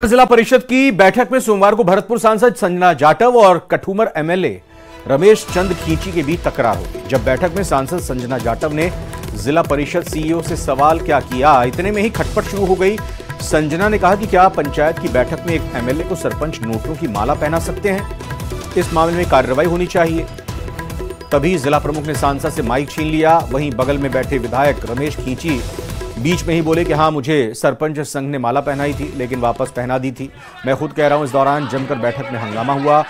जिला परिषद की बैठक में सोमवार को भरतपुर सांसद संजना जाटव और कठूमर एमएलए रमेश चंद खींची के बीच तकरार हो गई। जब बैठक में सांसद संजना जाटव ने जिला परिषद सीईओ से सवाल क्या किया, इतने में ही खटपट शुरू हो गई। संजना ने कहा कि क्या पंचायत की बैठक में एक एमएलए को सरपंच नोटों की माला पहना सकते हैं, इस मामले में कार्रवाई होनी चाहिए। तभी जिला प्रमुख ने सांसद से माइक छीन लिया। वहीं बगल में बैठे विधायक रमेश खींची बीच में ही बोले कि हाँ, मुझे सरपंच संघ ने माला पहनाई थी लेकिन वापस पहना दी थी, मैं खुद कह रहा हूं। इस दौरान जमकर बैठक में हंगामा हुआ।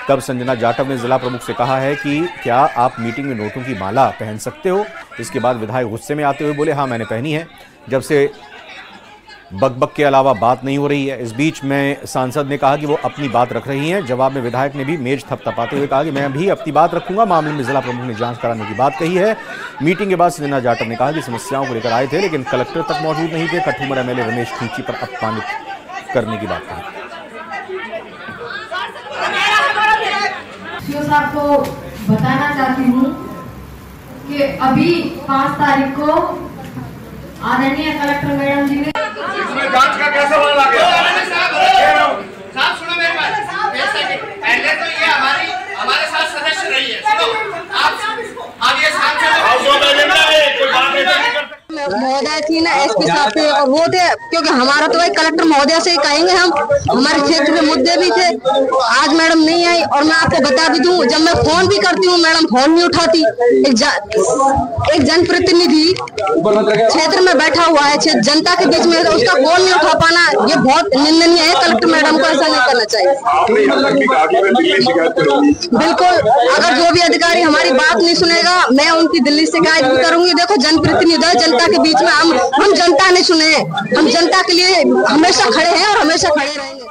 तब संजना जाटव ने जिला प्रमुख से कहा है कि क्या आप मीटिंग में नोटों की माला पहन सकते हो। इसके बाद विधायक गुस्से में आते हुए बोले हाँ, मैंने पहनी है। जब से बकबक के अलावा बात नहीं हो रही है। इस बीच में सांसद ने कहा कि वो अपनी बात रख रही हैं। जवाब में विधायक ने भी मेज थपथपाते हुए कहा कि मैं भी अपनी बात रखूंगा। मामले में जिला प्रमुख ने जांच कराने की बात कही है। मीटिंग के बाद संजना जाटव ने कहा कि समस्याओं को लेकर आए थे लेकिन कलेक्टर तक मौजूद नहीं थे। कठूमर एमएलए रमेश खींची पर अपमानित करने की बात कही। साहब को बताना चाहती हूँ कि अभी 5 तारीख को आदरणीय कलेक्टर मैडम जी ने जांच का कैसे बना गया? साहब सुनो मेरी बात, पहले तो ये हमारे साथ सदस्य रही है। सुनो आप ये महोदय थी ना एसपी साहब थे और वो थे, क्योंकि हमारा तो भाई कलेक्टर महोदय से ही कहेंगे हम। हमारे क्षेत्र में मुद्दे भी थे। आज मैडम नहीं आई और मैं आपको बता भी दूं, जब मैं फोन भी करती हूँ मैडम फोन नहीं उठाती। एक जनप्रतिनिधि क्षेत्र में बैठा हुआ है, जनता के बीच में, उसका फोन नहीं उठा पाना ये बहुत निंदनीय है। कलेक्टर मैडम को ऐसा नहीं करना चाहिए। बिल्कुल, अगर जो भी अधिकारी हमारी बात नहीं सुनेगा मैं उनकी दिल्ली से शिकायत भी करूंगी। देखो, जनप्रतिनिधि है, जनता के बीच में हम जनता ने चुने हैं, हम जनता के लिए हमेशा खड़े हैं और हमेशा खड़े रहेंगे।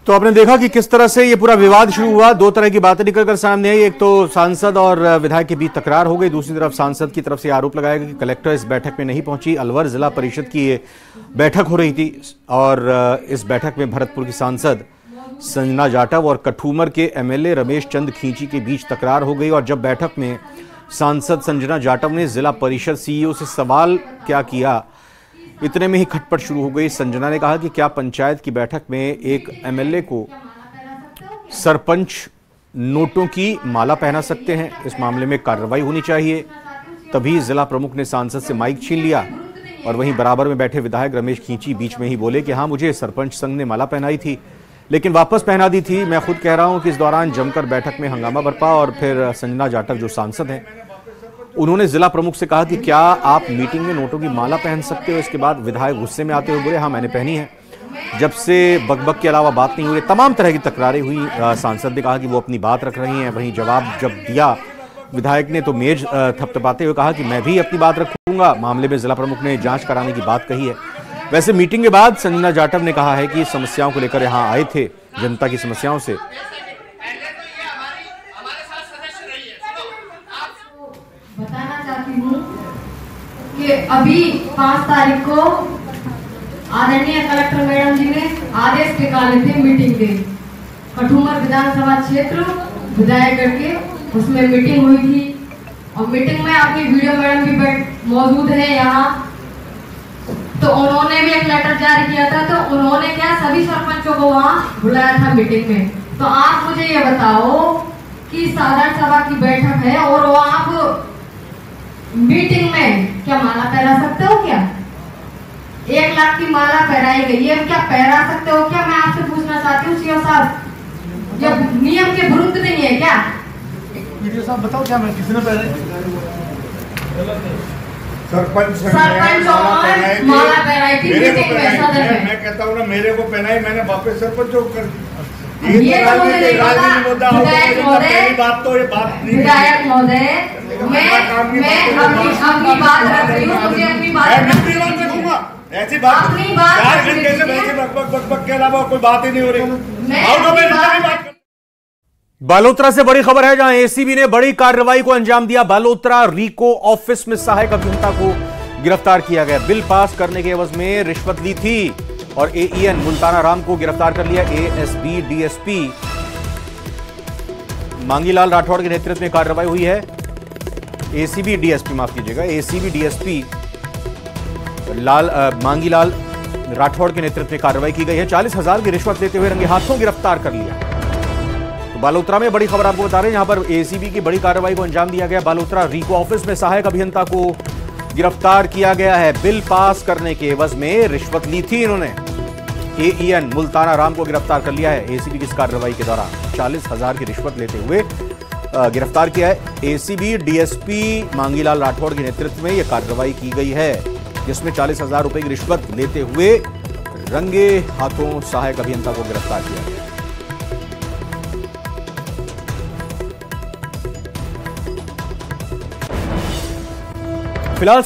तो आपने देखा कि किस तरह से ये पूरा विवाद शुरू हुआ। दो तरह की बातें निकलकर सामने आई। एक तो सांसद और विधायक के बीच तकरार हो गई, दूसरी तरफ सांसद की तरफ से आरोप लगाया गया कि कलेक्टर इस बैठक में नहीं पहुंची। अलवर जिला परिषद की ये बैठक हो रही थी और इस बैठक में भरतपुर की सांसद संजना जाटव और कठूमर के एमएलए रमेश चंद खींची के बीच तकरार हो गई। और जब बैठक में सांसद संजना जाटव ने जिला परिषद सीईओ से सवाल क्या किया, इतने में ही खटपट शुरू हो गई। संजना ने कहा कि क्या पंचायत की बैठक में एक एमएलए को सरपंच नोटों की माला पहना सकते हैं, इस मामले में कार्रवाई होनी चाहिए। तभी जिला प्रमुख ने सांसद से माइक छीन लिया और वहीं बराबर में बैठे विधायक रमेश खींची बीच में ही बोले कि हाँ, मुझे सरपंच संघ ने माला पहनाई थी लेकिन वापस पहना दी थी, मैं खुद कह रहा हूं। कि इस दौरान जमकर बैठक में हंगामा बरपा और फिर संजना जाटव जो सांसद हैं उन्होंने जिला प्रमुख से कहा कि क्या आप मीटिंग में नोटों की माला पहन सकते हो। इसके बाद विधायक गुस्से में आते हुए बोले हाँ, मैंने पहनी है। जब से बकबक के अलावा बात नहीं हुई, तमाम तरह की तकरारें हुई। सांसद ने कहा कि वो अपनी बात रख रही हैं। वहीं जवाब जब दिया विधायक ने तो मेज थपथपाते हुए कहा कि मैं भी अपनी बात रखूंगा। मामले में जिला प्रमुख ने जांच कराने की बात कही है। वैसे मीटिंग के बाद संजना जाटव ने कहा है कि समस्याओं को लेकर यहां आए थे, जनता की समस्याओं से। बताना चाहती हूँ कि अभी 5 तारीख को आदरणीय कलेक्टर मैडम जी ने आदेश निकाले थे मीटिंग के। कठूमर विधानसभा क्षेत्र विधायकगढ़ के उसमें मीटिंग हुई थी और मीटिंग में आपकी वीडियो मैडम भी मौजूद है यहाँ। तो उन्होंने भी एक लेटर जारी किया था। तो उन्होंने क्या सभी सरपंचों को वहाँ बुलाया था मीटिंग में। तो आप मुझे ये बताओ कि साधारण सभा की बैठक है और वो आप मीटिंग में क्या माला पहना सकते हो? क्या 1 लाख की माला पहनाई गई है, क्या पहना सकते हो? क्या मैं आपसे पूछना चाहती हूँ सीओ साहब, ये नियम के विरुद्ध नहीं है क्या? वीडियो साहब बताओ, क्या मैं किसने पहनाई? सरपंच माला पहनाई थी मीटिंग में सदन में। मैं कहता हूँ ना, मेरे को पहनाई, मैंने वापस सरपंच को कर ये तो मुझे नहीं पता। विधायक महोदय, मैं अपनी बात रख रही हूँ, मुझे अपनी बात रखूंगा। ऐसी बात 4 घंटे से वैसे बकबक के अलावा कोई बात ही नहीं हो रही। बालोतरा से बड़ी खबर है, जहां एसीबी ने बड़ी कार्रवाई को अंजाम दिया। बालोतरा रीको ऑफिस में सहायक अभियंता को गिरफ्तार किया गया। बिल पास करने के एवज में रिश्वत ली थी और एईएन मुल्ताना राम को गिरफ्तार कर लिया। एएसबी डीएसपी मांगीलाल राठौड़ के नेतृत्व में कार्रवाई हुई है। एसीबी डीएसपी, माफ कीजिएगा, एसीबी डीएसपी मांगीलाल राठौड़ के नेतृत्व में कार्रवाई की गई है। 40,000 की रिश्वत लेते हुए रंगे हाथों गिरफ्तार कर लिया। तो बालोतरा में बड़ी खबर आपको बता रहे हैं, यहां पर एसीबी की बड़ी कार्रवाई को अंजाम दिया गया। बालोतरा रीको ऑफिस में सहायक अभियंता को गिरफ्तार किया गया है। बिल पास करने के एवज में रिश्वत ली थी इन्होंने। AEN मुल्ताना राम को गिरफ्तार कर लिया है एसीबी की इस कार्रवाई के दौरान। 40,000 की रिश्वत लेते हुए गिरफ्तार किया है। एसीबी डीएसपी मांगीलाल राठौड़ के नेतृत्व में यह कार्रवाई की गई है, जिसमें 40,000 रुपए की रिश्वत लेते हुए रंगे हाथों सहायक अभियंता को गिरफ्तार किया गया। फिलहाल